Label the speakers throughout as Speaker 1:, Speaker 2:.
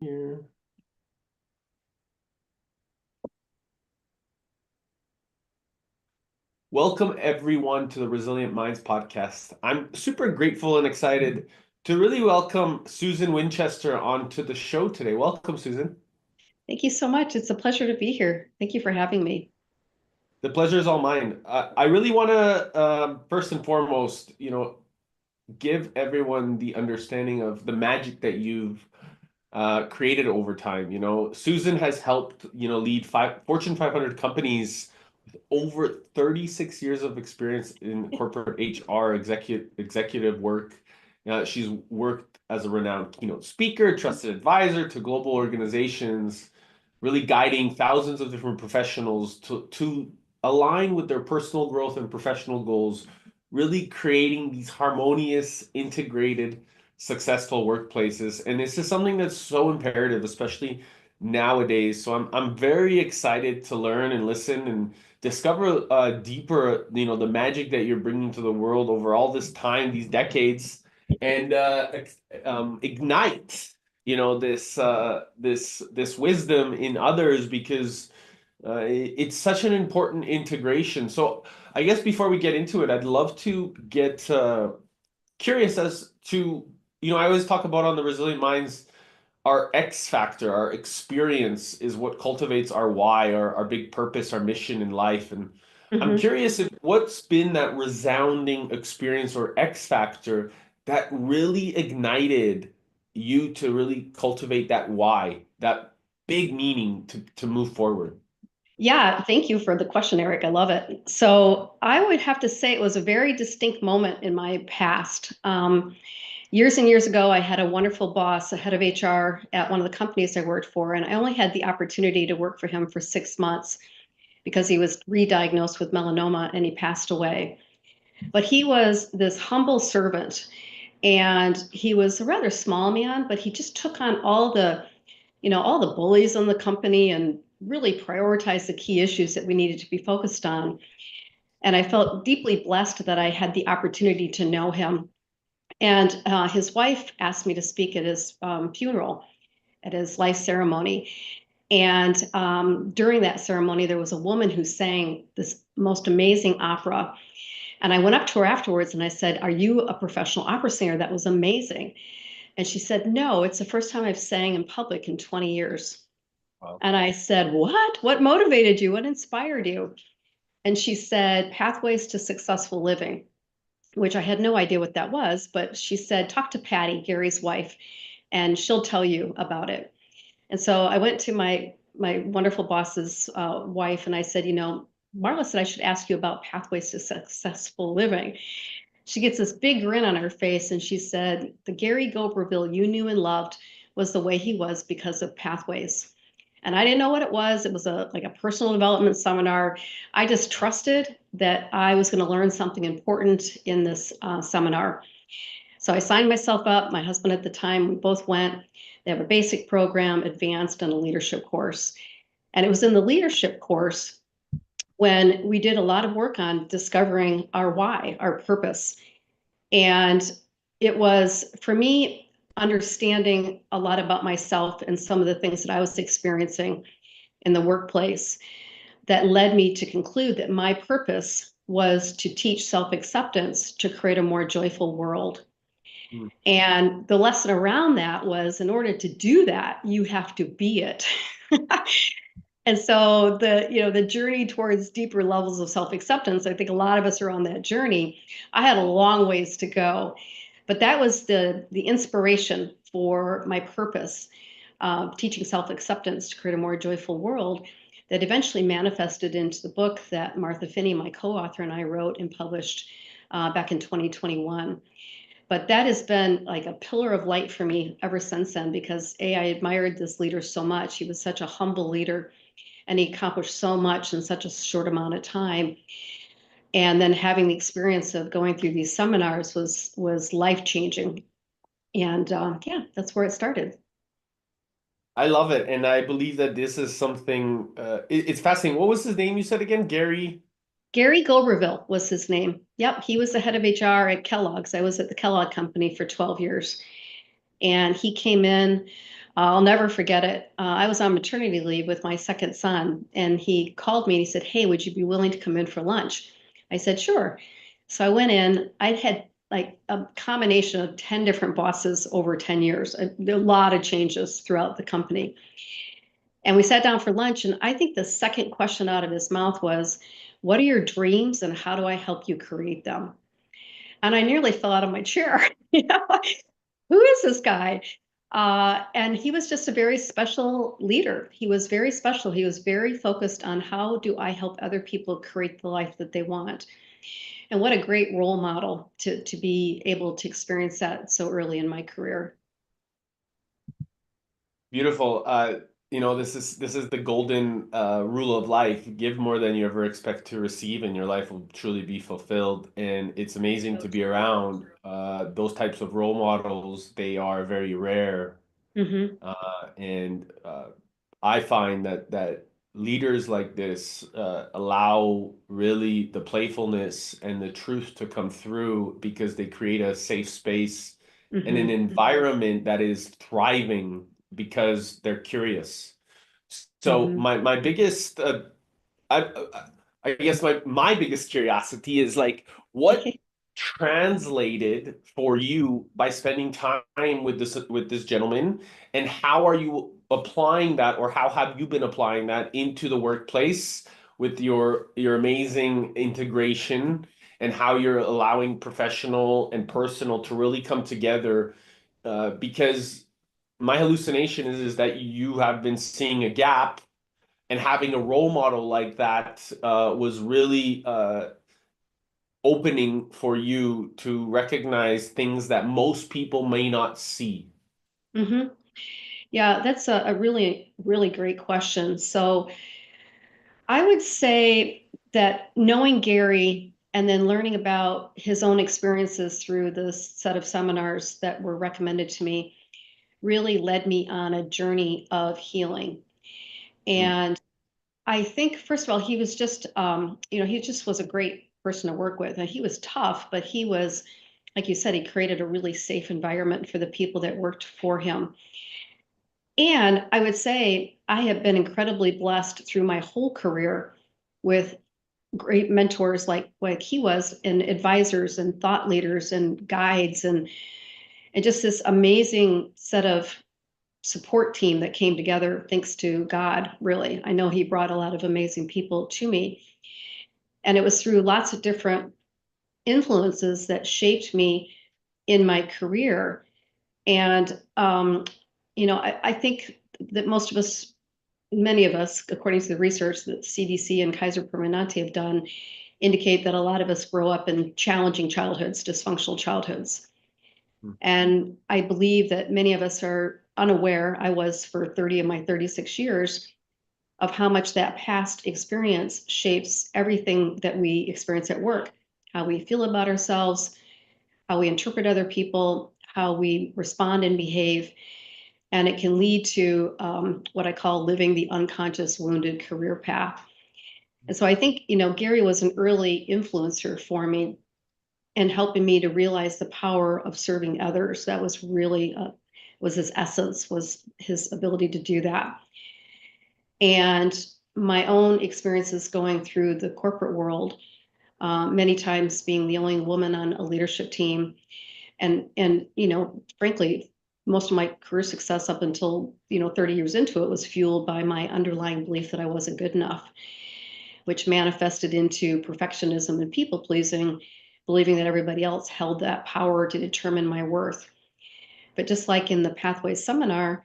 Speaker 1: Here. Welcome everyone to the Resilient Minds podcast. I'm super grateful and excited to really welcome Susan Winchester onto the show today. Welcome, Susan.
Speaker 2: Thank you so much. It's a pleasure to be here. Thank you for having me.
Speaker 1: The pleasure is all mine. I really want to first and foremost, give everyone the understanding of the magic that you've created over time. Susan has helped, lead Fortune 500 companies over 36 years of experience in corporate HR, executive work. She's worked as a renowned keynote speaker, trusted advisor to global organizations, really guiding thousands of different professionals to align with their personal growth and professional goals, really creating these harmonious, integrated, successful workplaces. And this is something that's so imperative, especially nowadays. So I'm very excited to learn and listen and discover deeper, the magic that you're bringing to the world over all this time, these decades, and ignite, this wisdom in others because it's such an important integration. So I guess before we get into it, I'd love to get curious as to, I always talk about on the Resilient Minds our X factor, our experience is what cultivates our why, our big purpose, our mission in life. And I'm
Speaker 2: hmm
Speaker 1: curious if what's been that resounding experience or X factor that really ignited you to really cultivate that why, that big meaning to move forward.
Speaker 2: Yeah, thank you for the question, Eric. I love it. So I would have to say it was a very distinct moment in my past. Years and years ago, I had a wonderful boss, a head of HR at one of the companies I worked for, and I only had the opportunity to work for him for 6 months because he was re-diagnosed with melanoma and he passed away. But he was this humble servant, and he was a rather small man, but he just took on all the bullies in the company and really prioritized the key issues that we needed to be focused on. And I felt deeply blessed that I had the opportunity to know him. And his wife asked me to speak at his funeral, at his life ceremony. And during that ceremony, there was a woman who sang this most amazing opera. And I went up to her afterwards and I said, "Are you a professional opera singer? That was amazing." And she said, "No, it's the first time I've sang in public in 20 years."
Speaker 1: Wow.
Speaker 2: And I said, "What? What motivated you? What inspired you?" And she said, "Pathways to Successful Living," which I had no idea what that was. But she said, "Talk to Patty, Gary's wife, and she'll tell you about it." And so I went to my wonderful boss's wife and I said, "Marla said I should ask you about Pathways to Successful Living." She gets this big grin on her face and she said, "The Gary Goberville you knew and loved was the way he was because of Pathways." And I didn't know what it was. It was like a personal development seminar. I just trusted that I was going to learn something important in this seminar. So I signed myself up. My husband at the time, we both went. They have a basic program, advanced, and a leadership course. And it was in the leadership course when we did a lot of work on discovering our why, our purpose. And it was, for me, understanding a lot about myself and some of the things that I was experiencing in the workplace that led me to conclude that my purpose was to teach self acceptance to create a more joyful world.
Speaker 1: Mm.
Speaker 2: And the lesson around that was in order to do that, you have to be it. And so the journey towards deeper levels of self-acceptance, I think a lot of us are on that journey. I had a long ways to go, but that was the inspiration for my purpose, teaching self-acceptance to create a more joyful world, that eventually manifested into the book that Martha Finney, my co-author, and I wrote and published back in 2021. But that has been like a pillar of light for me ever since then because I admired this leader so much. He was such a humble leader and he accomplished so much in such a short amount of time. And then having the experience of going through these seminars was life changing. And yeah, that's where it started.
Speaker 1: I love it, and I believe that this is something. It's fascinating. What was his name? You said again, Gary.
Speaker 2: Gary Goberville was his name. Yep, he was the head of HR at Kellogg's. I was at the Kellogg company for 12 years. And he came in I'll never forget it. I was on maternity leave with my second son, and he called me and he said, "Hey, would you be willing to come in for lunch?" I said, "Sure." So I went in. I'd had like a combination of 10 different bosses over 10 years, a lot of changes throughout the company. And we sat down for lunch, and I think the second question out of his mouth was, "What are your dreams and how do I help you create them?" And I nearly fell out of my chair. You know, who is this guy? And he was just a very special leader. He was very special. He was very focused on how do I help other people create the life that they want. And what a great role model to be able to experience that so early in my career.
Speaker 1: Beautiful. This is the golden rule of life. Give more than you ever expect to receive, and your life will truly be fulfilled. And it's amazing to be around those types of role models. They are very rare.
Speaker 2: Hmm.
Speaker 1: And I find that leaders like this allow really the playfulness and the truth to come through because they create a safe space and an
Speaker 2: Hmm.
Speaker 1: environment that is thriving because they're curious. So
Speaker 2: Hmm.
Speaker 1: my biggest I I guess my biggest curiosity is like what translated for you by spending time with this gentleman, and how are you applying that, or how have you been applying that into the workplace with your amazing integration, and how you're allowing professional and personal to really come together, because my hallucination is that you have been seeing a gap, and having a role model like that was really opening for you to recognize things that most people may not see.
Speaker 2: Hmm. Yeah, that's a really, really great question. So I would say that knowing Gary and then learning about his own experiences through this set of seminars that were recommended to me really led me on a journey of healing.
Speaker 1: Mm.
Speaker 2: And I think, first of all, he was just, he just was a great person to work with. And he was tough, but he was, like you said, he created a really safe environment for the people that worked for him. And I would say I have been incredibly blessed through my whole career with great mentors like he was, and advisors and thought leaders and guides, and just this amazing set of support team that came together thanks to God, really. I know he brought a lot of amazing people to me. And it was through lots of different influences that shaped me in my career. And, I think that most of us, many of us, according to the research that CDC and Kaiser Permanente have done, indicate that a lot of us grow up in challenging childhoods, dysfunctional childhoods.
Speaker 1: Mm.
Speaker 2: And I believe that many of us are unaware, I was for 30 of my 36 years, of how much that past experience shapes everything that we experience at work, how we feel about ourselves, how we interpret other people, how we respond and behave. And it can lead to what I call living the unconscious wounded career path. And so I think, Gary was an early influencer for me and helping me to realize the power of serving others. That was really was his essence, was his ability to do that. And my own experiences going through the corporate world, many times being the only woman on a leadership team, and frankly, most of my career success up until 30 years into it was fueled by my underlying belief that I wasn't good enough, which manifested into perfectionism and people pleasing, believing that everybody else held that power to determine my worth. But just like in the Pathways seminar,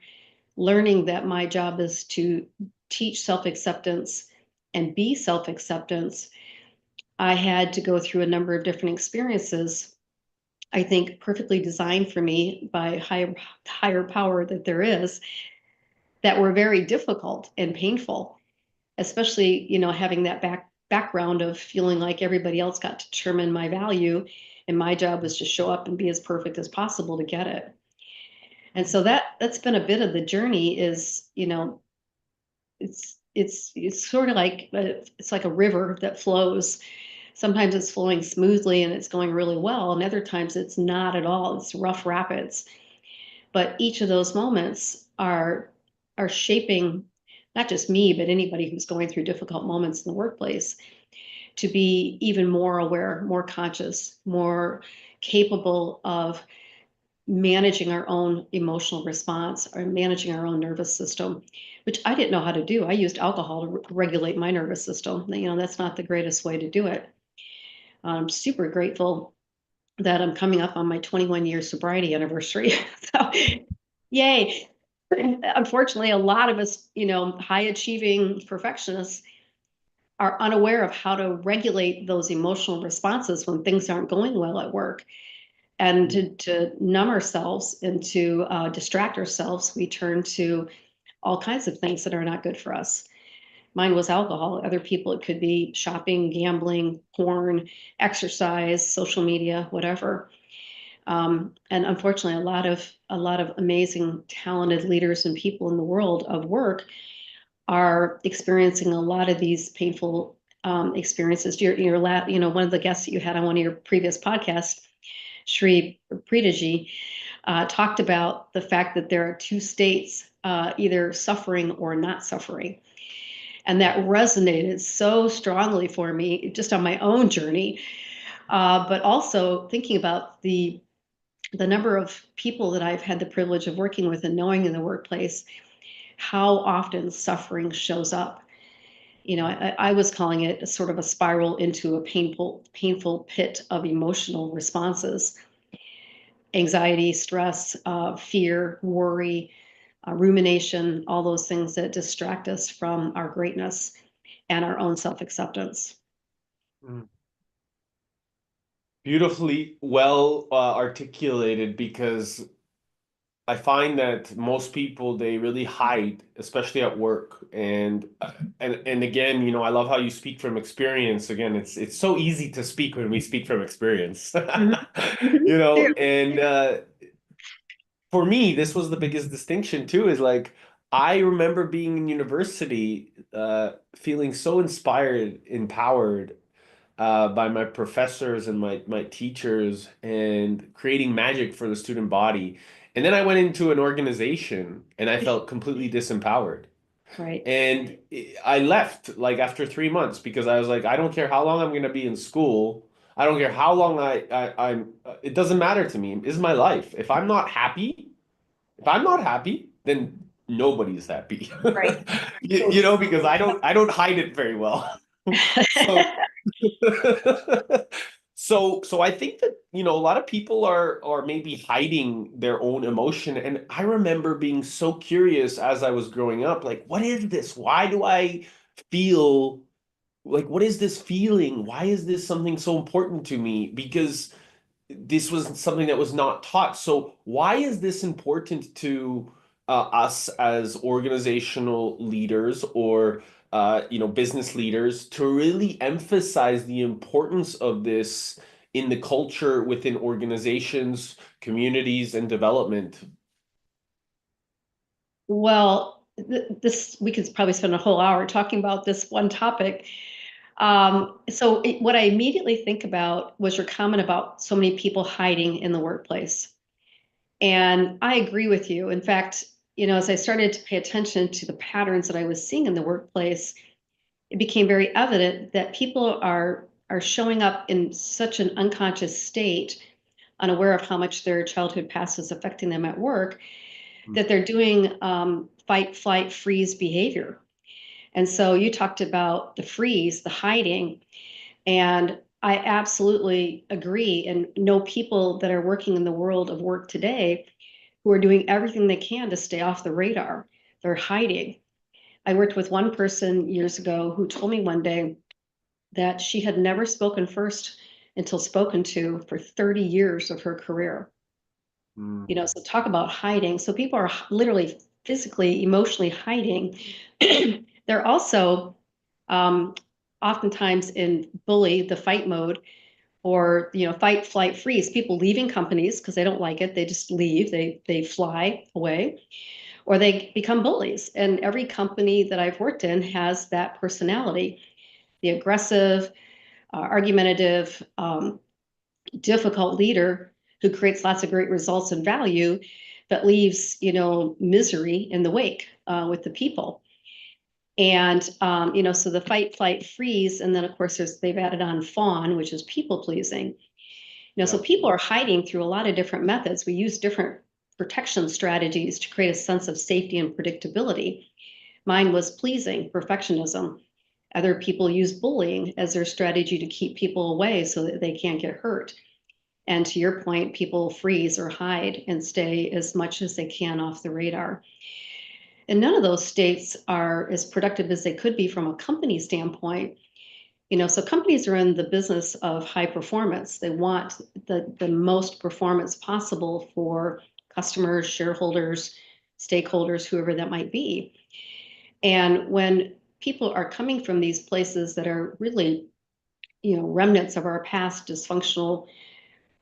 Speaker 2: learning that my job is to teach self acceptance and be self acceptance, I had to go through a number of different experiences, I think perfectly designed for me by higher power that there is, that were very difficult and painful, especially, having that background of feeling like everybody else got to determine my value and my job was to show up and be as perfect as possible to get it. And so that's been a bit of the journey is, it's sort of like it's like a river that flows. Sometimes it's flowing smoothly and it's going really well, and other times it's not at all. It's rough rapids. But each of those moments are are shaping not just me, but anybody who's going through difficult moments in the workplace to be even more aware, more conscious, more capable of managing our own emotional response or managing our own nervous system, which I didn't know how to do. I used alcohol to regulate my nervous system. That's not the greatest way to do it. I'm super grateful that I'm coming up on my 21-year sobriety anniversary. So, yay. Unfortunately, a lot of us, high achieving perfectionists are unaware of how to regulate those emotional responses when things aren't going well at work. And to numb ourselves and to distract ourselves, we turn to all kinds of things that are not good for us. Mine was alcohol. Other people, it could be shopping, gambling, porn, exercise, social media, whatever. And unfortunately, a lot of amazing, talented leaders and people in the world of work are experiencing a lot of these painful experiences. One of the guests that you had on one of your previous podcasts, Shri Preetaji, talked about the fact that there are two states, either suffering or not suffering. And that resonated so strongly for me just on my own journey, but also thinking about the number of people that I've had the privilege of working with and knowing in the workplace, how often suffering shows up. I was calling it a sort of a spiral into a painful pit of emotional responses, anxiety, stress, fear, worry, rumination, all those things that distract us from our greatness and our own self-acceptance.
Speaker 1: Mm. Beautifully well articulated, because I find that most people, they really hide, especially at work. And again, I love how you speak from experience. Again, it's so easy to speak when we speak from experience.
Speaker 2: Mhm. Mhm.
Speaker 1: And for me, this was the biggest distinction too, is like I remember being in university, feeling so inspired, empowered by my professors and my teachers, and creating magic for the student body. And then I went into an organization and I felt completely disempowered.
Speaker 2: Right.
Speaker 1: And I left like after 3 months, because I was like, I don't care how long I'm going to be in school. I don't care how long I'm, it doesn't matter to me. This is my life. If I'm not happy, then nobody's happy.
Speaker 2: Right.
Speaker 1: Because I don't hide it very well. So so I think that, a lot of people are maybe hiding their own emotion. And I remember being so curious as I was growing up, like, what is this? Why do I feel like, what is this feeling? Why is this something so important to me? Because this was something that was not taught. So why is this important to us as organizational leaders, or business leaders, to really emphasize the importance of this in the culture within organizations, communities, and development?
Speaker 2: Well, this we could probably spend a whole hour talking about this one topic. What I immediately think about was your comment about so many people hiding in the workplace. And I agree with you. In fact, as I started to pay attention to the patterns that I was seeing in the workplace, it became very evident that people are showing up in such an unconscious state, unaware of how much their childhood past is affecting them at work, that they're doing fight, flight, freeze behavior. And so you talked about the freeze, the hiding, and I absolutely agree and know people that are working in the world of work today who are doing everything they can to stay off the radar. They're hiding. I worked with one person years ago who told me one day that she had never spoken first until spoken to for 30 years of her career.
Speaker 1: Mm.
Speaker 2: So talk about hiding. So people are literally physically, emotionally hiding. They're also um, oftentimes in bully, the fight mode, or fight, flight, freeze. People leaving companies because they don't like it. They just leave. They fly away, or they become bullies. And every company that I've worked in has that personality: the aggressive, argumentative, difficult leader who creates lots of great results and value, that leaves, misery in the wake with the people. And, so the fight, flight, freeze, and then of course they've added on fawn, which is people pleasing. So
Speaker 1: Yeah.
Speaker 2: people are hiding through a lot of different methods. We use different protection strategies to create a sense of safety and predictability. Mine was pleasing, perfectionism. Other people use bullying as their strategy to keep people away so that they can't get hurt. And to your point, people freeze or hide and stay as much as they can off the radar. And none of those states are as productive as they could be from a company standpoint. So companies are in the business of high performance. They want the most performance possible for customers, shareholders, stakeholders, whoever that might be. And when people are coming from these places that are really, remnants of our past dysfunctional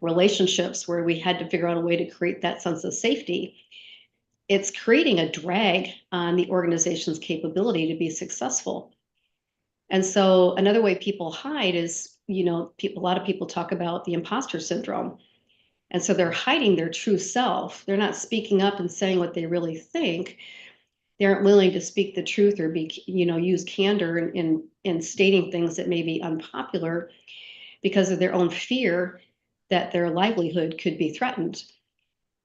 Speaker 2: relationships where we had to figure out a way to create that sense of safety, it's creating a drag on the organization's capability to be successful. And so another way people hide is, a lot of people talk about the imposter syndrome. And so they're hiding their true self. They're not speaking up and saying what they really think. They aren't willing to speak the truth or use candor in stating things that may be unpopular because of their own fear that their livelihood could be threatened.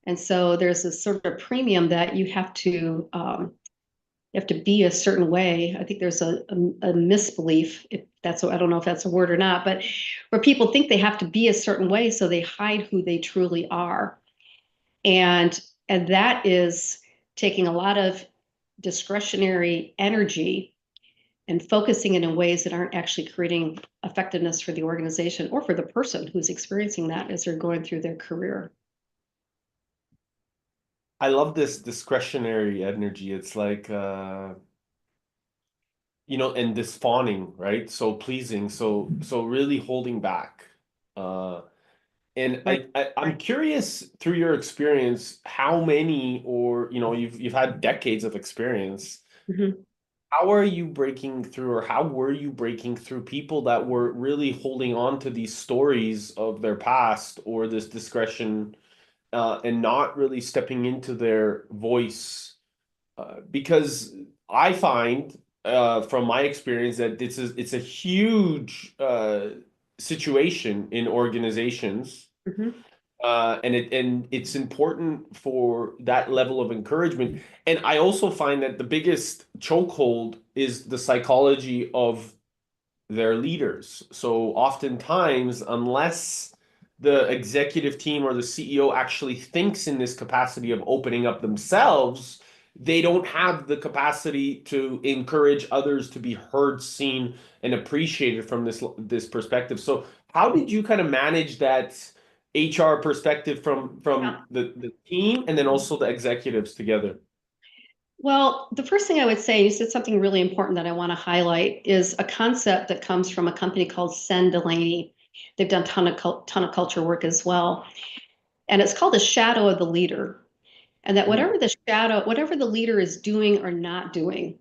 Speaker 2: And so there's this sort of premium that you have to be a certain way. I think there's a misbelief, if that's, I don't know if that's a word or not, but where people think they have to be a certain way, so they hide who they truly are. And that is taking a lot of discretionary energy and focusing it in ways that aren't actually creating effectiveness for the organization or for the person who's experiencing that as they're going through their career.
Speaker 1: I love this discretionary energy. It's like and this fawning, right? So pleasing, so really holding back. Uh and
Speaker 2: Right.
Speaker 1: I'm curious through your experience, how many, or you've had decades of experience.
Speaker 2: Mhm.
Speaker 1: How are you breaking through, or how were you breaking through people that were really holding on to these stories of their past or this discretion, and not really stepping into their voice? Because I find, from my experience, that it's a huge situation in organizations,
Speaker 2: Mhm.
Speaker 1: and it's important for that level of encouragement. And I also find that the biggest chokehold is the psychology of their leaders. So oftentimes, unless the executive team or the CEO actually thinks in this capacity of opening up themselves, they don't have the capacity to encourage others to be heard, seen, and appreciated from this perspective. So how did you kind of manage that HR perspective from
Speaker 2: Yeah.
Speaker 1: the team and then also the executives together?
Speaker 2: Well, the first thing I would say, you said something really important that I want to highlight, is a concept that comes from a company called Sen Delaney. They've done ton of culture work as well. And it's called the shadow of the leader. And that
Speaker 1: Mm,
Speaker 2: whatever the leader is doing or not doing,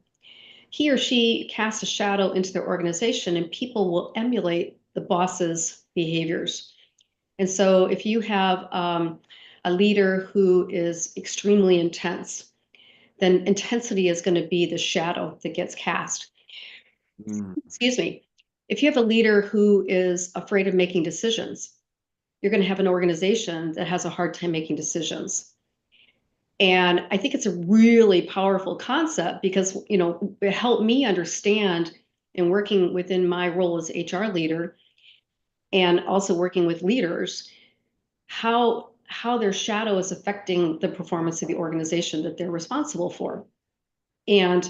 Speaker 2: he or she casts a shadow into their organization and people will emulate the boss's behaviors. And so if you have a leader who is extremely intense, then intensity is going to be the shadow that gets cast.
Speaker 1: mm,
Speaker 2: Excuse me. If you have a leader who is afraid of making decisions, you're going to have an organization that has a hard time making decisions. And I think it's a really powerful concept because, it helped me understand in working within my role as HR leader and also working with leaders how their shadow is affecting the performance of the organization that they're responsible for. And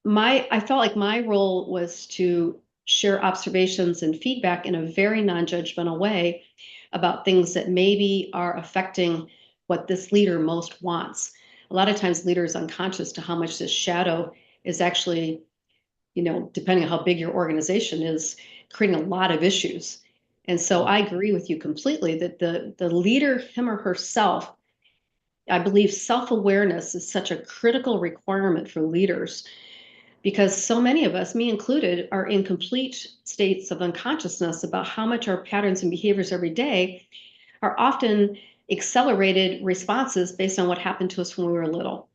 Speaker 2: I felt like my role was to share observations and feedback in a very non-judgmental way about things that maybe are affecting what this leader most wants. A lot of times leaders unconscious to how much this shadow is actually, depending on how big your organization is, creating a lot of issues. And so
Speaker 1: mm,
Speaker 2: I agree with you completely that the leader, him or herself, I believe self-awareness is such a critical requirement for leaders because so many of us, me included, are in complete states of unconsciousness about how much our patterns and behaviors every day are often accelerated responses based on what happened to us when we were little.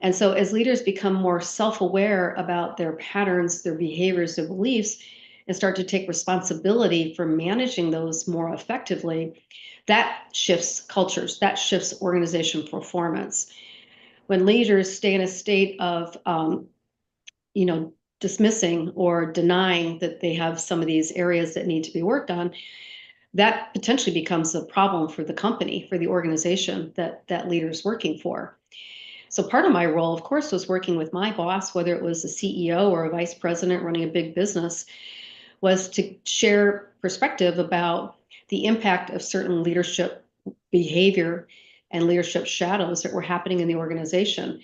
Speaker 2: And so as leaders become more self-aware about their patterns, their behaviors, their beliefs, and start to take responsibility for managing those more effectively, that shifts cultures, that shifts organization performance. When leaders stay in a state of, you know, dismissing or denying that they have some of these areas that need to be worked on, that potentially becomes a problem for the company, for the organization that that leader's working for. So part of my role, of course, was working with my boss, whether it was a CEO or a vice president running a big business, was to share perspective about the impact of certain leadership behavior and leadership shadows that were happening in the organization,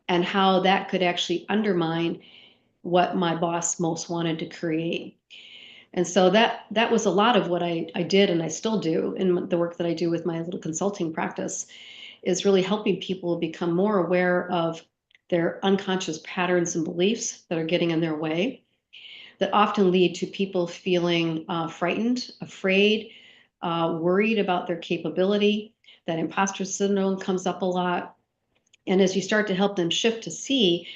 Speaker 2: and how that could actually undermine what my boss most wanted to create. And so that was a lot of what I did and I still do in the work that I do with my little consulting practice, is really helping people become more aware of their unconscious patterns and beliefs that are getting in their way, that often lead to people feeling frightened, afraid, worried about their capability. That imposter syndrome comes up a lot. And as you start to help them shift to see,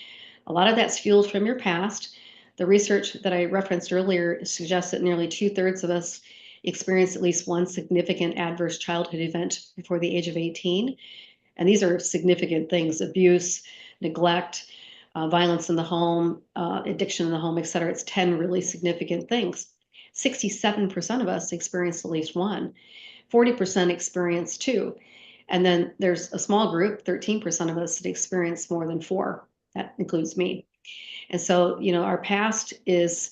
Speaker 2: a lot of that's fueled from your past. The research that I referenced earlier suggests that nearly 2/3 of us experience at least one significant adverse childhood event before the age of 18. And these are significant things: abuse, neglect, violence in the home, addiction in the home, et cetera. It's 10 really significant things. 67% of us experience at least one, 40% experience two. And then there's a small group, 13% of us, that experience more than four. That includes me. And so, you know, our past is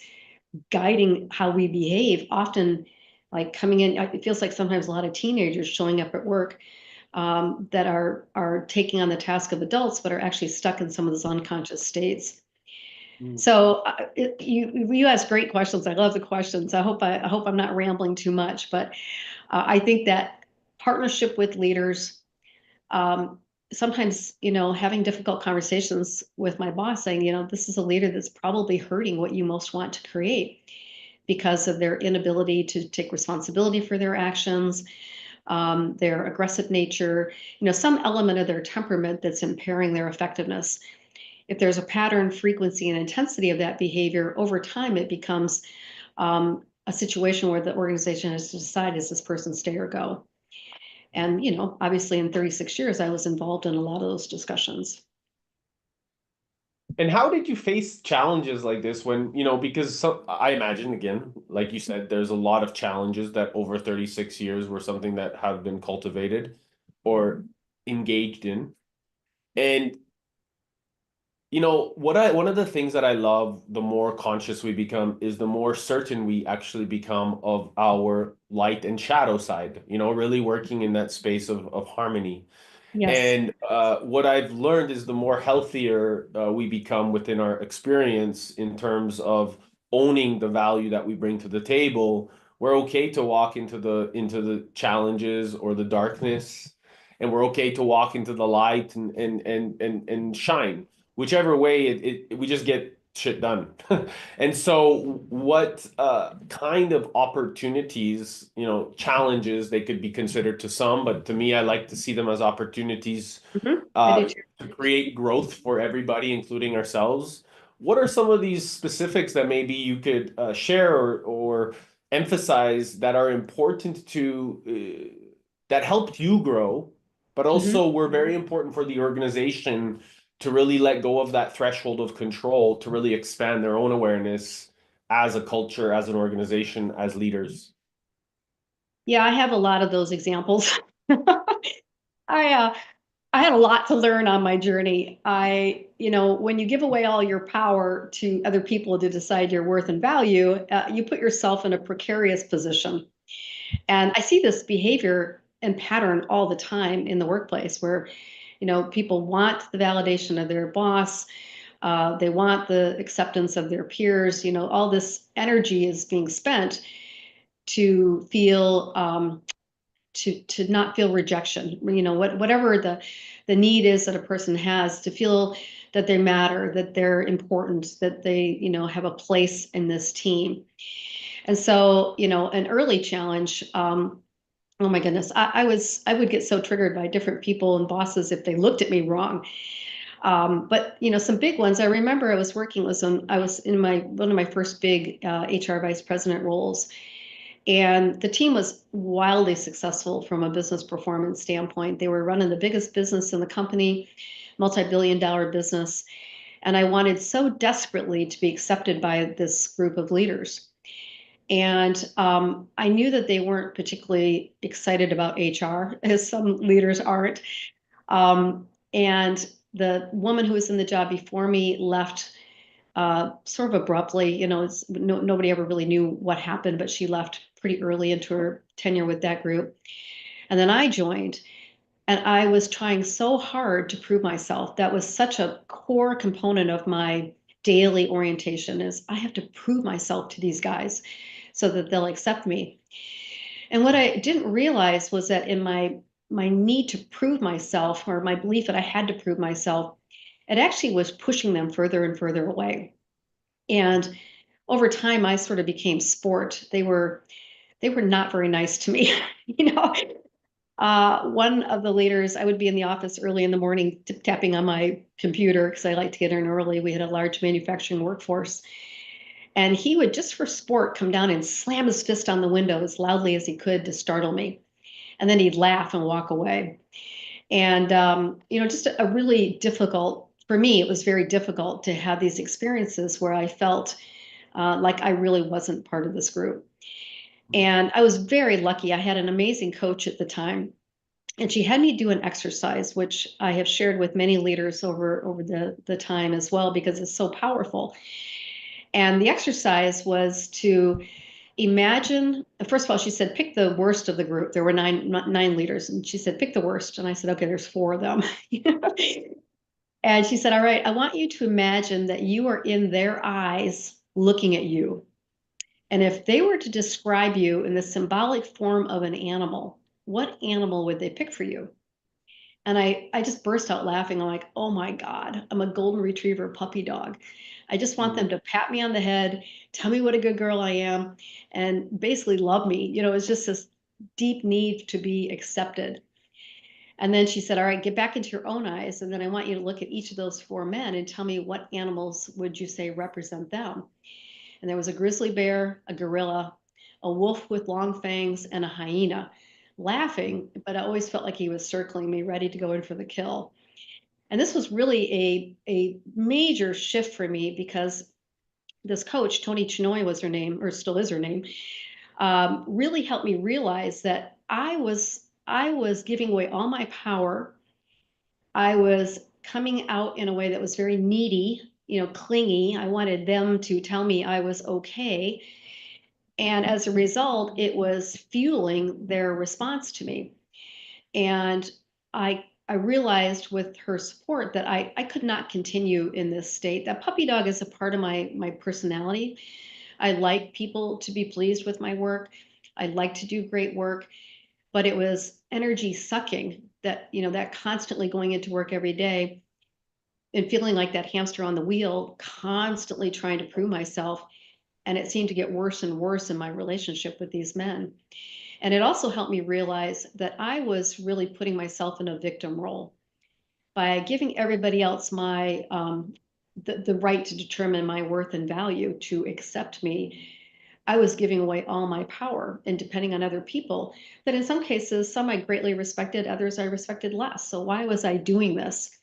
Speaker 2: guiding how we behave, often like coming in. It feels like sometimes a lot of teenagers showing up at work that are taking on the task of adults, but are actually stuck in some of those unconscious states.
Speaker 1: Mm.
Speaker 2: So you ask great questions. I love the questions. I hope I'm not rambling too much, but I think that partnership with leaders, um, sometimes, you know, having difficult conversations with my boss, saying, you know, this is a leader that's probably hurting what you most want to create because of their inability to take responsibility for their actions, their aggressive nature, you know, some element of their temperament that's impairing their effectiveness. If there's a pattern, frequency, and intensity of that behavior, over time it becomes a situation where the organization has to decide, is this person stay or go? And, you know, obviously in 36 years, I was involved in a lot of those discussions.
Speaker 1: And how did you face challenges like this when, because I imagine, again, like you said, there's a lot of challenges that over 36 years were something that have been cultivated or engaged in. And one of the things that I love, the more conscious we become, is the more certain we actually become of our light and shadow side, really working in that space of harmony.
Speaker 2: Yes.
Speaker 1: And what I've learned is the more healthier we become within our experience in terms of owning the value that we bring to the table, we're okay to walk into the challenges or the darkness, and we're okay to walk into the light and shine. Whichever way we just get shit done. And so what kind of opportunities, challenges they could be considered to some, but to me, I like to see them as opportunities
Speaker 2: I do too.
Speaker 1: to create growth for everybody, including ourselves. What are some of these specifics that maybe you could share or emphasize that are important that helped you grow, but
Speaker 2: Mhm.
Speaker 1: also were very important for the organization to really let go of that threshold of control, to really expand their own awareness as a culture, as an organization, as leaders?
Speaker 2: Yeah, I have a lot of those examples. I I had a lot to learn on my journey. You know, when you give away all your power to other people to decide your worth and value, you put yourself in a precarious position. And I see this behavior and pattern all the time in the workplace where, you know, people want the validation of their boss. They want the acceptance of their peers. You know, all this energy is being spent to feel to not feel rejection. You know, whatever the need is that a person has to feel that they matter, that they're important, that they, you know, have a place in this team. And so, you know, an early challenge Oh my goodness. I would get so triggered by different people and bosses if they looked at me wrong. But some big ones. I remember I was in one of my first big HR vice president roles, and the team was wildly successful from a business performance standpoint. They were running the biggest business in the company, multi-billion-dollar business, and I wanted so desperately to be accepted by this group of leaders. And I knew that they weren't particularly excited about HR, as some leaders aren't. And the woman who was in the job before me left sort of abruptly. Nobody ever really knew what happened, but she left pretty early into her tenure with that group. And then I joined, and I was trying so hard to prove myself. That was such a core component of my daily orientation is I have to prove myself to these guys so that they'll accept me. And what I didn't realize was that in my need to prove myself, or my belief that I had to prove myself, it actually was pushing them further and further away. And over time, I sort of became sport. They were not very nice to me. you know, One of the leaders, I would be in the office early in the morning, tapping on my computer because I like to get in early. We had a large manufacturing workforce. And he would, just for sport, come down and slam his fist on the window as loudly as he could to startle me. And then he'd laugh and walk away. And, just a really difficult, for me, it was very difficult to have these experiences where I felt like I really wasn't part of this group. And I was very lucky. I had an amazing coach at the time, and she had me do an exercise, which I have shared with many leaders over the time as well, because it's so powerful. And the exercise was to imagine, first of all, she said, pick the worst of the group. There were nine leaders, and she said, pick the worst. And I said, okay, there's four of them. And she said, all right, I want you to imagine that you are in their eyes looking at you. And if they were to describe you in the symbolic form of an animal, what animal would they pick for you? And I just burst out laughing. I'm like, oh my God, I'm a golden retriever puppy dog. I just want them
Speaker 1: Mhm.
Speaker 2: to pat me on the head, tell me what a good girl I am, and basically love me. It's just this deep need to be accepted. And then she said, all right, get back into your own eyes. And then I want you to look at each of those four men and tell me what animals would you say represent them. And there was a grizzly bear, a gorilla, a wolf with long fangs, and a hyena, laughing, but I always felt like he was circling me, ready to go in for the kill. And this was really a major shift for me because this coach, Tony Chinoy was her name, or still is her name, really helped me realize that I was giving away all my power. I was coming out in a way that was very needy, clingy. I wanted them to tell me I was okay. And as a result, it was fueling their response to me. And I realized with her support that I could not continue in this state. That puppy dog is a part of my personality. I like people to be pleased with my work. I like to do great work, but it was energy sucking that constantly going into work every day and feeling like that hamster on the wheel, constantly trying to prove myself. And it seemed to get worse and worse in my relationship with these men. And it also helped me realize that I was really putting myself in a victim role by giving everybody else the right to determine my worth and value, to accept me. I was giving away all my power and depending on other people. That in some cases, some I greatly respected, others I respected less. So why was I doing this?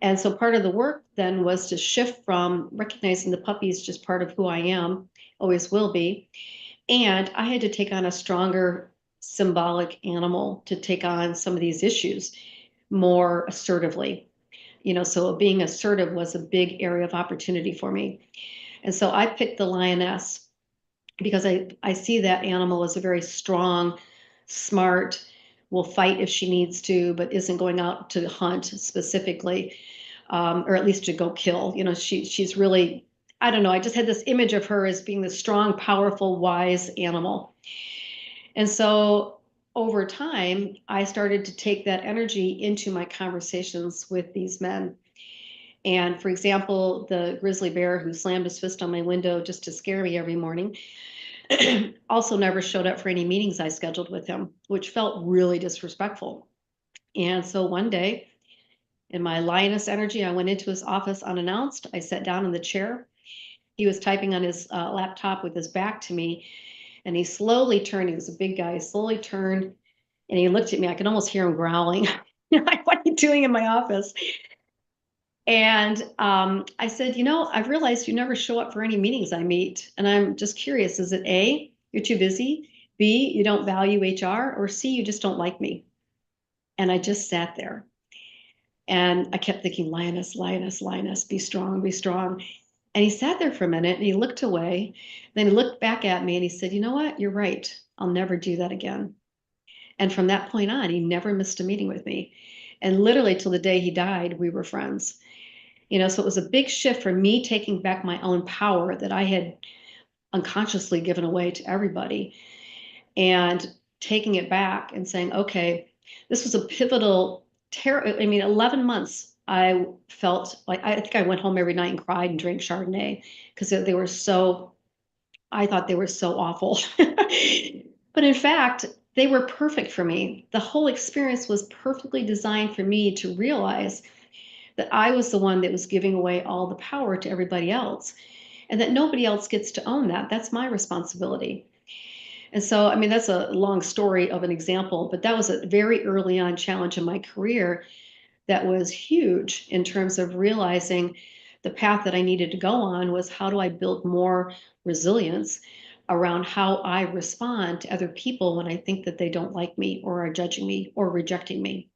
Speaker 2: And so part of the work then was to shift from recognizing the puppy is just part of who I am, always will be. And I had to take on a stronger symbolic animal to take on some of these issues more assertively. So being assertive was a big area of opportunity for me. And so I picked the lioness because I see that animal as a very strong, smart, will fight if she needs to, but isn't going out to hunt specifically, or at least to go kill. She's really, I don't know, I just had this image of her as being the strong, powerful, wise animal. And so over time, I started to take that energy into my conversations with these men. And for example, the grizzly bear who slammed his fist on my window just to scare me every morning, Also never showed up for any meetings I scheduled with him, which felt really disrespectful. And so one day, in my lioness energy, I went into his office unannounced. I sat down in the chair. He was typing on his laptop with his back to me, and he slowly turned. He was a big guy. He slowly turned, and he looked at me. I could almost hear him growling. Like, what are you doing in my office? And I said, I've realized you never show up for any meetings I meet. And I'm just curious, is it A, you're too busy? B, you don't value HR? Or C, you just don't like me? And I just sat there. And I kept thinking, lioness, lioness, lioness, be strong, be strong. And he sat there for a minute and he looked away. Then he looked back at me and he said, you know what? You're right. I'll never do that again. And from that point on, he never missed a meeting with me. And literally till the day he died, we were friends. So it was a big shift for me taking back my own power that I had unconsciously given away to everybody and taking it back and saying, okay, this was a pivotal, 11 months. I felt like I think I went home every night and cried and drank Chardonnay because they were so, I thought they were so awful. But in fact, they were perfect for me. The whole experience was perfectly designed for me to realize that I was the one that was giving away all the power to everybody else, and that nobody else gets to own that. That's my responsibility. And so, that's a long story of an example, but that was a very early on challenge in my career that was huge in terms of realizing the path that I needed to go on was how do I build more resilience around how I respond to other people when I think that they don't like me or are judging me or rejecting me.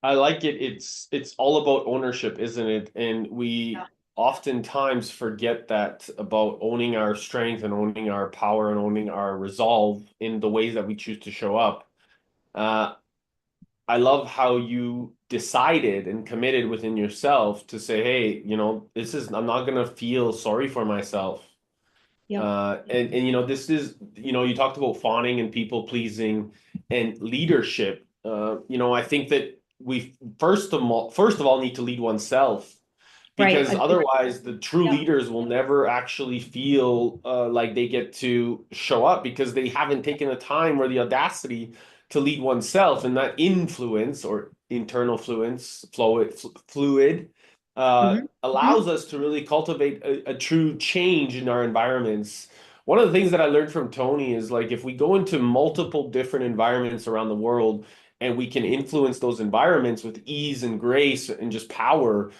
Speaker 1: I like it. It's all about ownership, isn't it? And
Speaker 2: Yeah.
Speaker 1: we oftentimes forget that about owning our strength and owning our power and owning our resolve in the ways that we choose to show up. Uh, I love how you decided and committed within yourself to say, hey, I'm not gonna feel sorry for myself.
Speaker 2: Yep.
Speaker 1: And this is, you talked about fawning and people pleasing and leadership. I think that we first of all need to lead oneself,
Speaker 2: Right.
Speaker 1: because otherwise the true
Speaker 2: Yep.
Speaker 1: leaders will never actually feel like they get to show up because they haven't taken the time or the audacity to lead oneself, and that influence or internal fluid
Speaker 2: Hmm.
Speaker 1: allows us to really cultivate a true change in our environments. One of the things that I learned from Tony is, like, if we go into multiple different environments around the world and we can influence those environments with ease and grace and just power,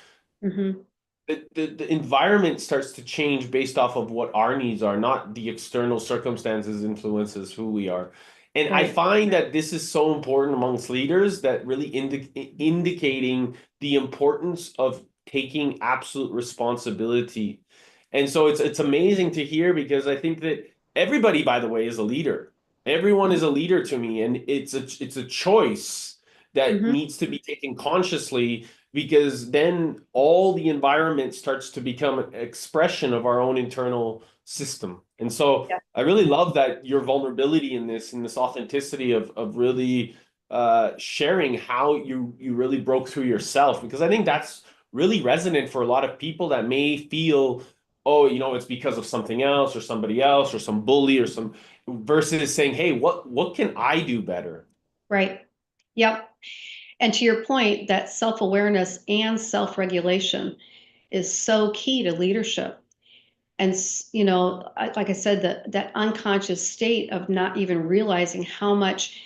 Speaker 2: Hmm.
Speaker 1: the environment starts to change based off of what our needs are, not the external circumstances influences who we are. And I
Speaker 2: Right.
Speaker 1: find that this is so important amongst leaders, that really indicating the importance of taking absolute responsibility. And so it's amazing to hear, because I think that everybody, by the way, is a leader. Everyone is a leader to me, and it's a choice that
Speaker 2: Hmm.
Speaker 1: needs to be taken consciously, because then all the environment starts to become an expression of our own internal system. And so
Speaker 2: Yeah.
Speaker 1: I really love that your vulnerability in this authenticity of really sharing how you really broke through yourself, because I think that's really resonant for a lot of people that may feel, oh, it's because of something else or somebody else or some bully or some, versus saying, hey, what can I do better?
Speaker 2: Right. Yep. And to your point, that self-awareness and self-regulation is so key to leadership. And like I said, that unconscious state of not even realizing how much,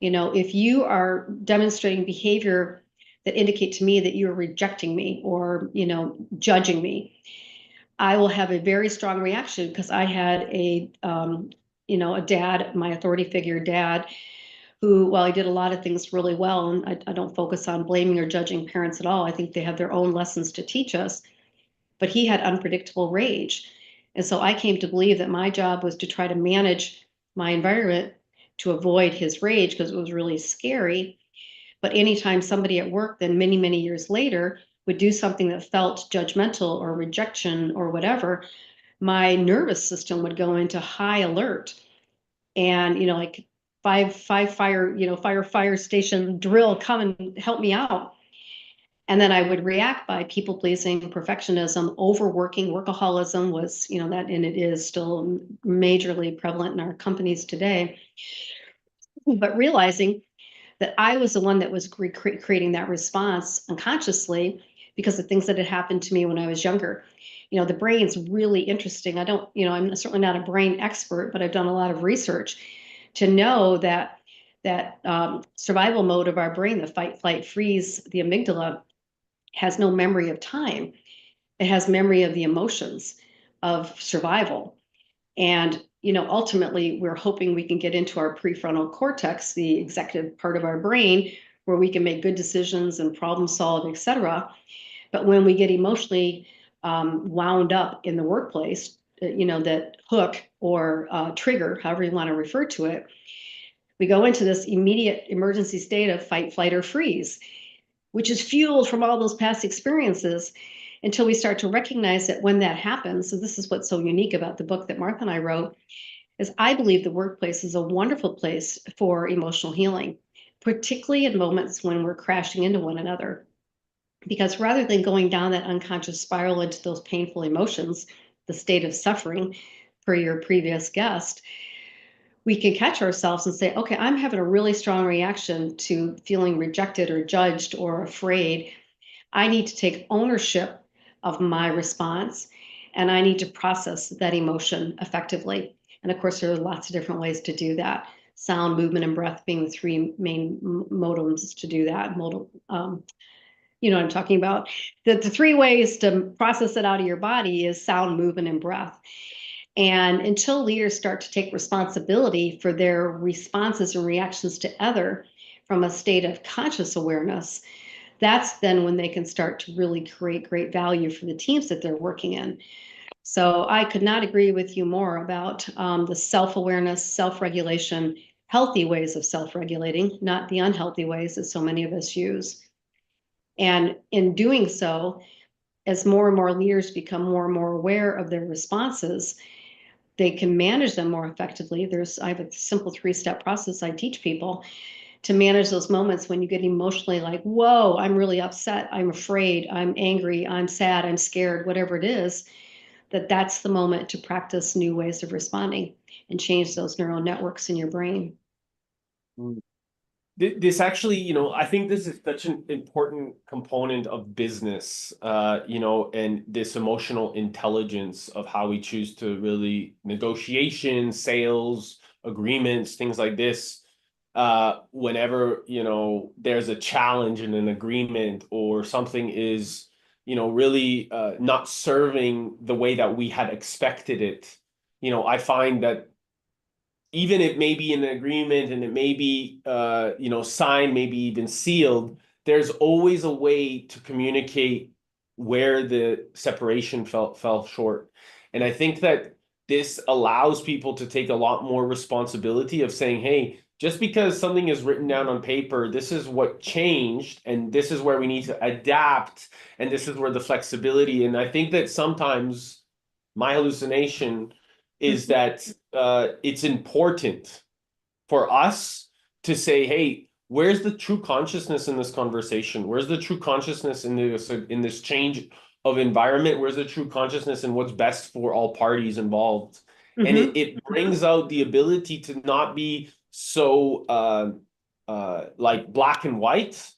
Speaker 2: if you are demonstrating behavior that indicate to me that you're rejecting me or, judging me, I will have a very strong reaction because I had a dad, my authority figure dad, who, while he did a lot of things really well, and I don't focus on blaming or judging parents at all. I think they have their own lessons to teach us, but he had unpredictable rage. And so I came to believe that my job was to try to manage my environment to avoid his rage because it was really scary. But anytime somebody at work, then many, many years later, would do something that felt judgmental or rejection or whatever, my nervous system would go into high alert. And, like five fire, fire station drill, come and help me out. And then I would react by people pleasing, perfectionism, overworking, workaholism was, that, and it is still majorly prevalent in our companies today. But realizing that I was the one that was creating that response unconsciously because of things that had happened to me when I was younger. The brain's really interesting. I don't, I'm certainly not a brain expert, but I've done a lot of research to know that survival mode of our brain, the fight, flight, freeze, the amygdala, has no memory of time. It has memory of the emotions of survival. And, ultimately, we're hoping we can get into our prefrontal cortex, the executive part of our brain, where we can make good decisions and problem solve, et cetera. But when we get emotionally wound up in the workplace, that hook or trigger, however you want to refer to it, we go into this immediate emergency state of fight, flight, or freeze, which is fueled from all those past experiences until we start to recognize that when that happens. So this is what's so unique about the book that Martha and I wrote, is I believe the workplace is a wonderful place for emotional healing, particularly in moments when we're crashing into one another. Because rather than going down that unconscious spiral into those painful emotions, the state of suffering, per your previous guest, we can catch ourselves and say, okay, I'm having a really strong reaction to feeling rejected or judged or afraid. I need to take ownership of my response, and I need to process that emotion effectively. And of course, there are lots of different ways to do that. Sound, movement, and breath being the three main modems to do that. You know what I'm talking about. The three ways to process it out of your body is sound, movement, and breath. And until leaders start to take responsibility for their responses and reactions to other from a state of conscious awareness, that's then when they can start to really create great value for the teams that they're working in. So I could not agree with you more about the self-awareness, self-regulation, healthy ways of self-regulating, not the unhealthy ways that so many of us use. And in doing so, as more and more leaders become more and more aware of their responses, they can manage them more effectively. I have a simple 3-step process I teach people to manage those moments when you get emotionally like, whoa, I'm really upset, I'm afraid, I'm angry, I'm sad, I'm scared, whatever it is, that's the moment to practice new ways of responding and change those neural networks in your brain.
Speaker 1: This actually, I think this is such an important component of business, and this emotional intelligence of how we choose to really negotiation, sales, agreements, things like this. Whenever, there's a challenge in an agreement or something is, really not serving the way that we had expected it. I find that even it may be an agreement and it may be signed, maybe even sealed, there's always a way to communicate where the separation fell short. And I think that this allows people to take a lot more responsibility of saying, hey, just because something is written down on paper, this is what changed, and this is where we need to adapt, and this is where the flexibility. And I think that sometimes my hallucination is that it's important for us to say, hey, where's the true consciousness in this conversation? Where's the true consciousness in this change of environment? Where's the true consciousness in what's best for all parties involved? And it brings out the ability to not be so like black and white,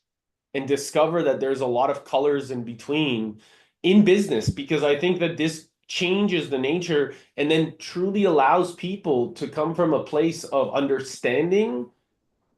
Speaker 1: and discover that there's a lot of colors in between in business, because I think that this changes the nature and then truly allows people to come from a place of understanding,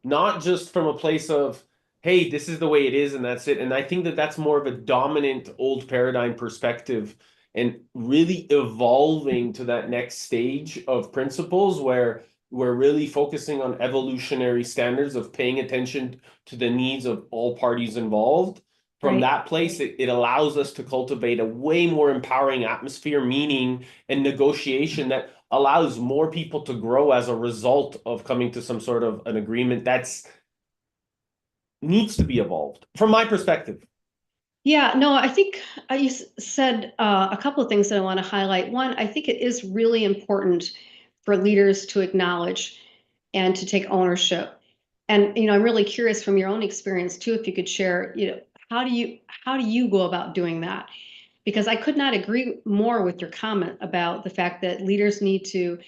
Speaker 1: not just from a place of, hey, this is the way it is and that's it. And I think that that's more of a dominant old paradigm perspective, and really evolving to that next stage of principles where we're really focusing on evolutionary standards of paying attention to the needs of all parties involved. From
Speaker 2: Right.
Speaker 1: that place, it allows us to cultivate a way more empowering atmosphere, meaning, and negotiation that allows more people to grow as a result of coming to some sort of an agreement that's needs to be evolved from my perspective.
Speaker 2: Yeah, no, I think you said a couple of things that I want to highlight. One, I think it is really important for leaders to acknowledge and to take ownership. And, I'm really curious from your own experience too, if you could share, how do you go about doing that? Because I could not agree more with your comment about the fact that leaders need to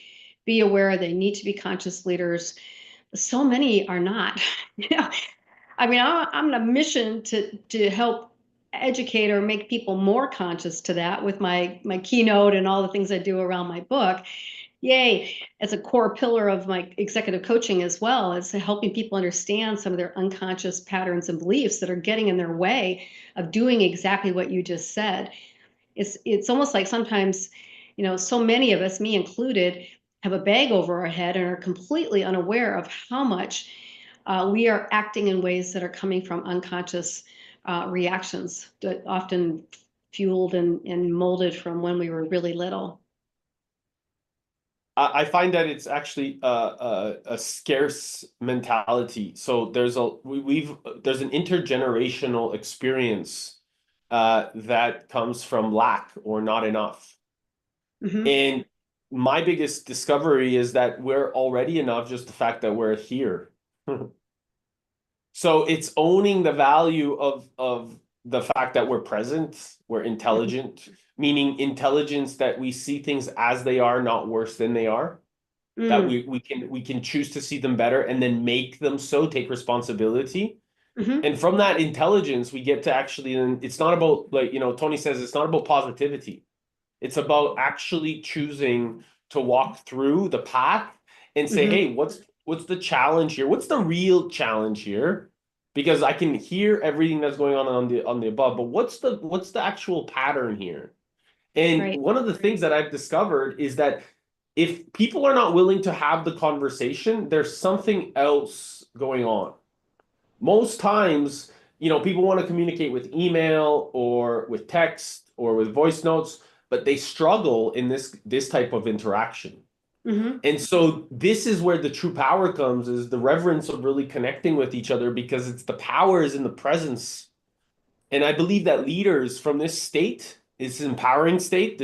Speaker 2: be aware, they need to be conscious leaders. So many are not. Yeah. I mean, I'm on a mission to help educate or make people more conscious to that with my keynote and all the things I do around my book. Yay, as a core pillar of my executive coaching as well, is helping people understand some of their unconscious patterns and beliefs that are getting in their way of doing exactly what you just said. It's almost like sometimes, so many of us, me included, have a bag over our head and are completely unaware of how much we are acting in ways that are coming from unconscious reactions that often fueled and molded from when we were really little.
Speaker 1: I find that it's actually a scarce mentality. So there's an intergenerational experience that comes from lack or not enough.
Speaker 2: Hmm.
Speaker 1: And my biggest discovery is that we're already enough, just the fact that we're here. So it's owning the value of the fact that we're present, we're
Speaker 2: Hmm.
Speaker 1: intelligent, meaning intelligence that we see things as they are, not worse than they are. That
Speaker 2: Mm.
Speaker 1: we can choose to see them better and then make them so, take responsibility.
Speaker 2: Hmm.
Speaker 1: And from that intelligence, we get to actually, and it's not about, like, Tony says, it's not about positivity. It's about actually choosing to walk through the path and say,
Speaker 2: Hmm.
Speaker 1: hey, what's the challenge here? What's the real challenge here? Because I can hear everything that's going on the above, but what's the actual pattern here? And
Speaker 2: Right.
Speaker 1: one of the things that I've discovered is that if people are not willing to have the conversation, there's something else going on. Most times, people want to communicate with email or with text or with voice notes, but they struggle in this type of interaction.
Speaker 2: Hmm.
Speaker 1: And so this is where the true power comes, is the reverence of really connecting with each other, because it's the power is in the presence. And I believe that leaders from this state, this empowering state,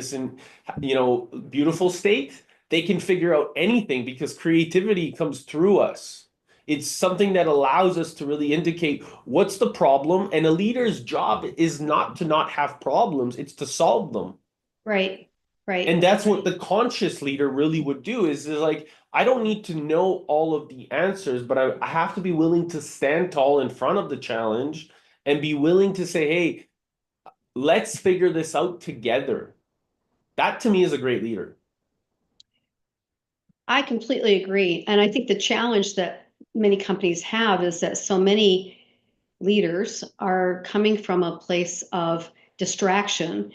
Speaker 1: beautiful state, they can figure out anything because creativity comes through us. It's something that allows us to really indicate what's the problem. And a leader's job is not to not have problems, it's to solve them.
Speaker 2: Right.
Speaker 1: And
Speaker 2: Right.
Speaker 1: that's what the conscious leader really would do, is like, I don't need to know all of the answers, but I have to be willing to stand tall in front of the challenge and be willing to say, hey, let's figure this out together. That to me is a great leader.
Speaker 2: I completely agree. And I think the challenge that many companies have is that so many leaders are coming from a place of distraction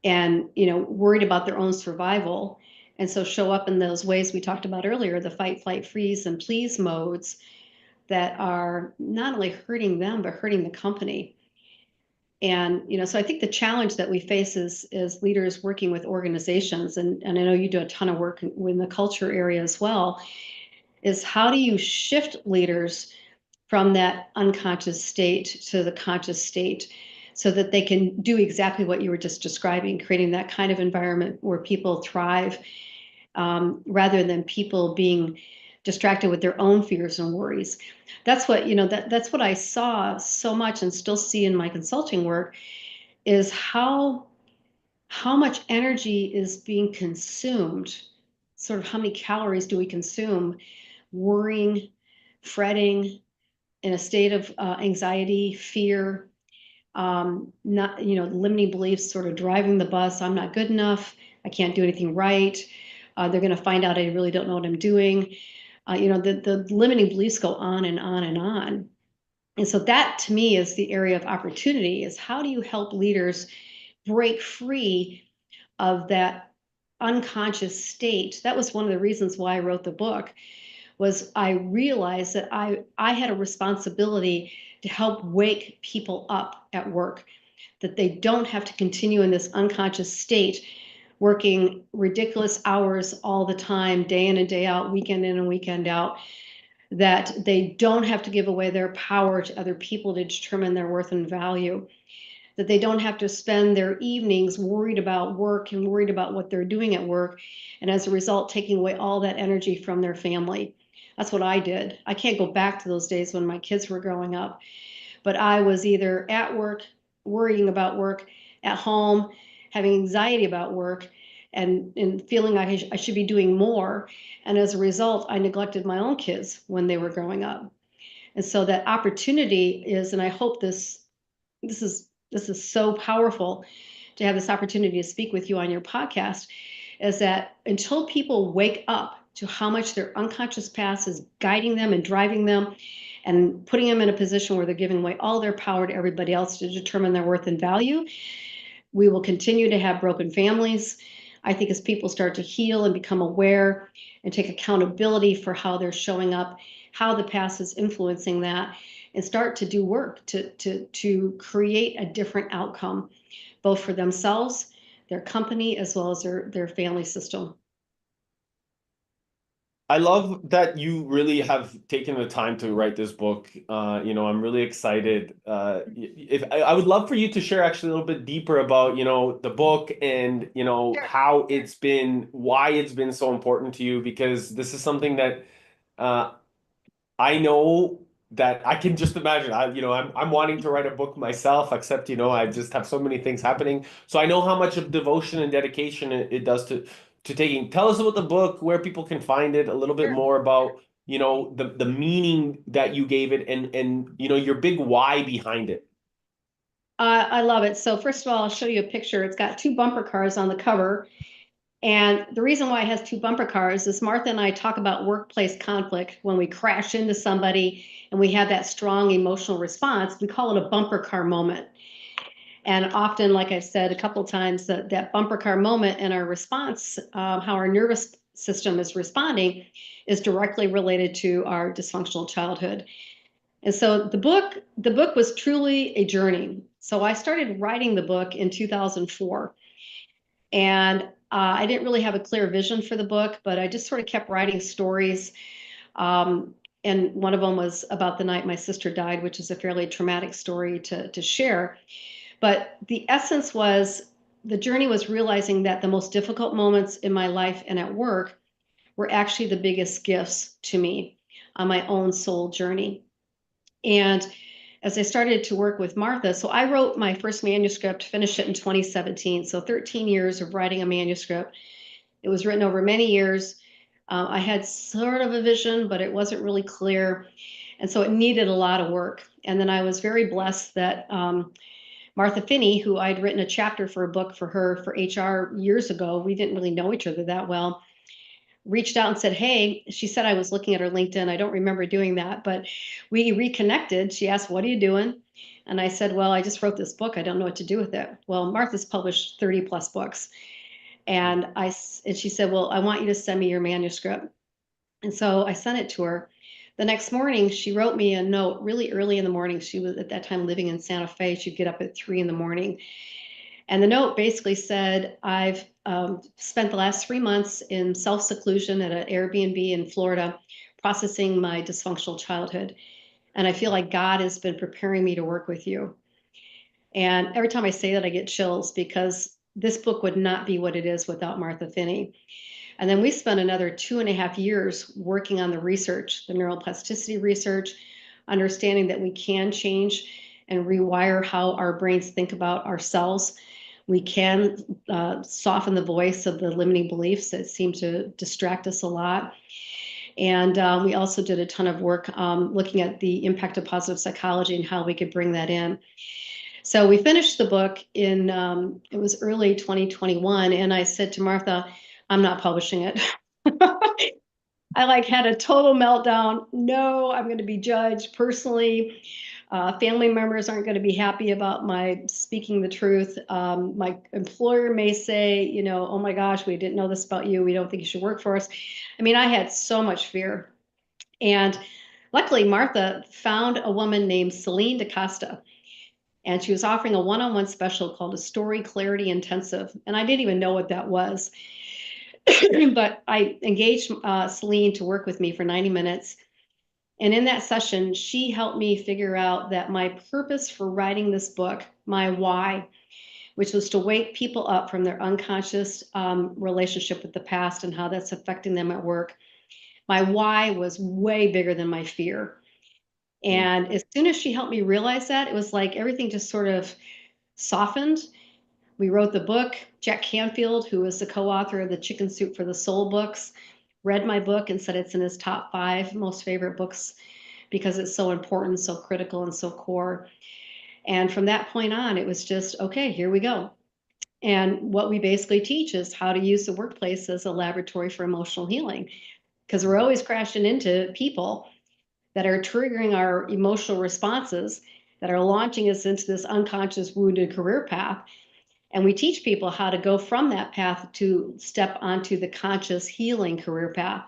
Speaker 2: and, worried about their own survival. And so show up in those ways we talked about earlier, the fight, flight, freeze, and please modes that are not only hurting them, but hurting the company. And, so I think the challenge that we face is leaders working with organizations, and I know you do a ton of work in the culture area as well, is how do you shift leaders from that unconscious state to the conscious state so that they can do exactly what you were just describing, creating that kind of environment where people thrive, rather than people being distracted with their own fears and worries. That's what, that's what I saw so much and still see in my consulting work, is how much energy is being consumed, sort of how many calories do we consume worrying, fretting, in a state of anxiety, fear, not, limiting beliefs, sort of driving the bus. I'm not good enough. I can't do anything right. They're going to find out I really don't know what I'm doing. The limiting beliefs go on and on and on. And so that to me is the area of opportunity, is how do you help leaders break free of that unconscious state? That was one of the reasons why I wrote the book, was I realized that I had a responsibility to help wake people up at work, that they don't have to continue in this unconscious state, working ridiculous hours all the time, day in and day out, weekend in and weekend out, that they don't have to give away their power to other people to determine their worth and value, that they don't have to spend their evenings worried about work and worried about what they're doing at work, and as a result, taking away all that energy from their family. That's what I did. I can't go back to those days when my kids were growing up, but I was either at work, worrying about work, at home, having anxiety about work, and feeling like I should be doing more. And as a result, I neglected my own kids when they were growing up. And so that opportunity is, and I hope this is so powerful to have this opportunity to speak with you on your podcast, is that until people wake up to how much their unconscious past is guiding them and driving them and putting them in a position where they're giving away all their power to everybody else to determine their worth and value, we will continue to have broken families. I think as people start to heal and become aware and take accountability for how they're showing up, how the past is influencing that, and start to do work to create a different outcome, both for themselves, their company, as well as their family system.
Speaker 1: I love that you really have taken the time to write this book. I'm really excited. If I would love for you to share actually a little bit deeper about, the book and,
Speaker 2: Sure.
Speaker 1: how why it's been so important to you, because this is something that uh, I know that I can just imagine. I'm wanting to write a book myself, except, I just have so many things happening. So I know how much of devotion and dedication it does to taking. Tell us about the book, where people can find it, a little bit
Speaker 2: Sure.
Speaker 1: more about, the meaning that you gave it, and your big why behind it.
Speaker 2: I love it. So first of all, I'll show you a picture. It's got two bumper cars on the cover. And the reason why it has two bumper cars is Martha and I talk about workplace conflict when we crash into somebody and we have that strong emotional response. We call it a bumper car moment. And often, like I've said a couple times, that bumper car moment and our response, how our nervous system is responding, is directly related to our dysfunctional childhood. And so the book was truly a journey. So I started writing the book in 2004, and I didn't really have a clear vision for the book, but I just sort of kept writing stories. Um, and one of them was about the night my sister died, which is a fairly traumatic story to share. But the essence was the journey was realizing that the most difficult moments in my life and at work were actually the biggest gifts to me on my own soul journey. And as I started to work with Martha, so I wrote my first manuscript, finished it in 2017. So 13 years of writing a manuscript. It was written over many years. I had sort of a vision, but it wasn't really clear. And so it needed a lot of work. And then I was very blessed that Martha Finney, who I'd written a chapter for a book for her for HR years ago, we didn't really know each other that well, reached out and said, hey, she said I was looking at her LinkedIn. I don't remember doing that, but we reconnected. She asked, what are you doing? And I said, well, I just wrote this book. I don't know what to do with it. Well, Martha's published 30 plus books. And she said, well, I want you to send me your manuscript. And so I sent it to her. The next morning, she wrote me a note really early in the morning. She was at that time living in Santa Fe. She'd get up at 3 in the morning. And the note basically said, I've spent the last 3 months in self seclusion at an Airbnb in Florida, processing my dysfunctional childhood. And I feel like God has been preparing me to work with you. And every time I say that, I get chills because this book would not be what it is without Martha Finney. And then we spent another 2.5 years working on the research, the neuroplasticity research, understanding that we can change and rewire how our brains think about ourselves. We can soften the voice of the limiting beliefs that seem to distract us a lot. And we also did a ton of work looking at the impact of positive psychology and how we could bring that in. So we finished the book in, it was early 2021. And I said to Martha, I'm not publishing it. I like had a total meltdown. No, I'm going to be judged personally. Family members aren't going to be happy about my speaking the truth. My employer may say, oh my gosh, we didn't know this about you. We don't think you should work for us. I mean, I had so much fear. And luckily, Martha found a woman named Celine DaCosta, and she was offering a one-on-one special called a Story Clarity Intensive. And I didn't even know what that was. But I engaged Celine to work with me for 90 minutes. And in that session, she helped me figure out that my purpose for writing this book, my why, which was to wake people up from their unconscious relationship with the past and how that's affecting them at work. My why was way bigger than my fear.
Speaker 1: Mm.
Speaker 2: And as soon as she helped me realize that, it was like everything just sort of softened. We wrote the book. Jack Canfield, who was the co-author of the Chicken Soup for the Soul books, read my book and said it's in his top 5 most favorite books because it's so important, so critical, and so core. And from that point on, it was just, okay, here we go. And what we basically teach is how to use the workplace as a laboratory for emotional healing, because we're always crashing into people that are triggering our emotional responses, that are launching us into this unconscious wounded career path. And we teach people how to go from that path to step onto the conscious healing career path,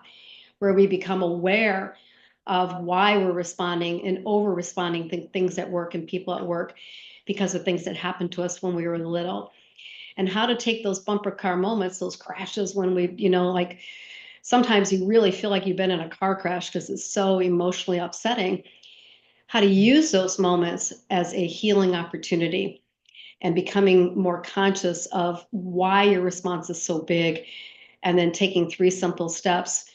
Speaker 2: where we become aware of why we're responding and over responding to things at work and people at work because of things that happened to us when we were little, and how to take those bumper car moments, those crashes when we, like sometimes you really feel like you've been in a car crash because it's so emotionally upsetting, how to use those moments as a healing opportunity and becoming more conscious of why your response is so big, and then taking 3 simple steps.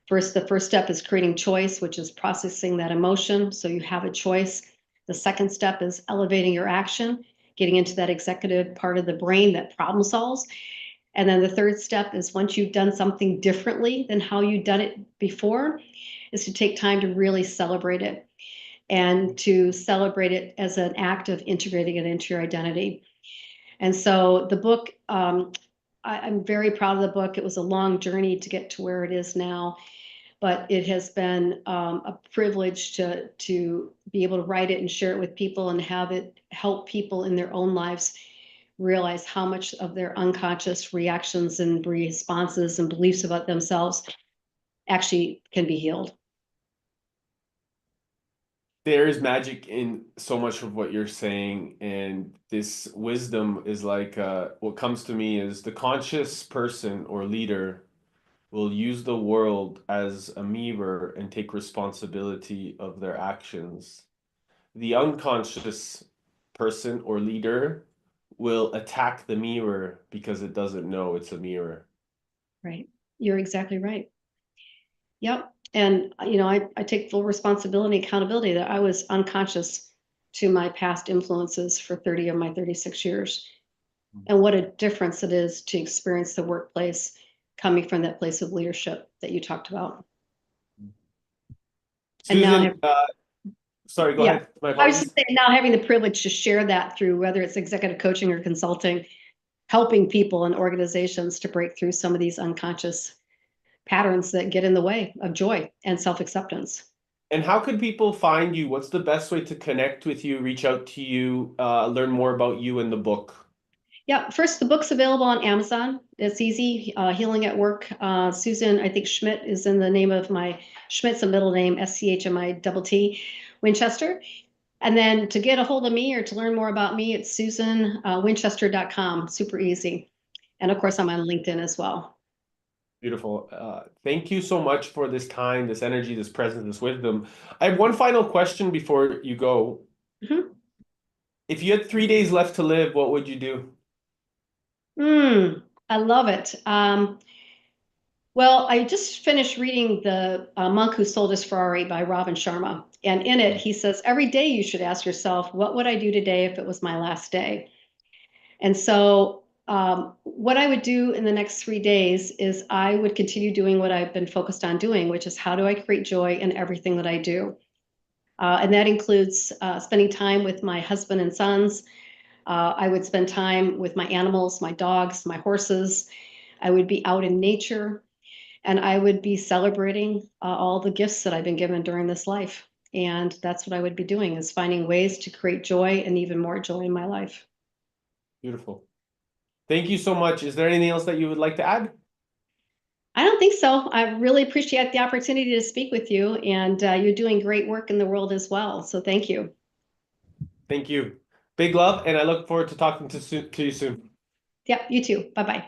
Speaker 2: First, the first step is creating choice, which is processing that emotion so you have a choice. The second step is elevating your action, getting into that executive part of the brain that problem solves. And then the third step is, once you've done something differently than how you've done it before, is to take time to really celebrate it, and to celebrate it as an act of integrating it into your identity. And so the book, I'm very proud of the book. It was a long journey to get to where it is now, but it has been a privilege to be able to write it and share it with people and have it help people in their own lives realize how much of their unconscious reactions and responses and beliefs about themselves actually can be healed.
Speaker 1: There is magic in so much of what you're saying, and this wisdom is like what comes to me is the conscious person or leader will use the world as a mirror and take responsibility of their actions. The unconscious person or leader will attack the mirror because it doesn't know it's a mirror.
Speaker 2: Right. You're exactly right. Yep. And I take full responsibility and accountability that I was unconscious to my past influences for 30 of my 36 years. And what a difference it is to experience the workplace coming from that place of leadership that you talked about. And now I have,
Speaker 1: Susan, sorry, go
Speaker 2: yeah,
Speaker 1: ahead. My
Speaker 2: I was just
Speaker 1: apologies.
Speaker 2: saying, now having the privilege to share that through whether it's executive coaching or consulting, helping people and organizations to break through some of these unconscious patterns that get in the way of joy and self-acceptance.
Speaker 1: And how could people find you? What's the best way to connect with you, reach out to you, learn more about you and the book?
Speaker 2: Yeah, first, the book's available on Amazon. It's easy. Healing at Work. Susan, I think Schmidt is in the name of my, Schmidt's a middle name, SCHMITT, Winchester. And then to get a hold of me or to learn more about me, it's susanwinchester.com. Super easy. And of course, I'm on LinkedIn as well.
Speaker 1: Beautiful. Thank you so much for this time, this energy, this presence, this wisdom. I have one final question before you go.
Speaker 2: Mhm.
Speaker 1: If you had 3 days left to live, what would you do?
Speaker 2: I love it. Well, I just finished reading The Monk Who Sold His Ferrari by Robin Sharma. And in it, he says, every day you should ask yourself, what would I do today if it was my last day? And so, what I would do in the next 3 days is I would continue doing what I've been focused on doing, which is how do I create joy in everything that I do? And that includes spending time with my husband and sons. I would spend time with my animals, my dogs, my horses. I would be out in nature, and I would be celebrating all the gifts that I've been given during this life. And that's what I would be doing, is finding ways to create joy and even more joy in my life.
Speaker 1: Beautiful. Thank you so much. Is there anything else that you would like to add?
Speaker 2: I don't think so. I really appreciate the opportunity to speak with you, and you're doing great work in the world as well. So thank you.
Speaker 1: Thank you. Big love, and I look forward to talking to you soon.
Speaker 2: Yep, you too. Bye bye.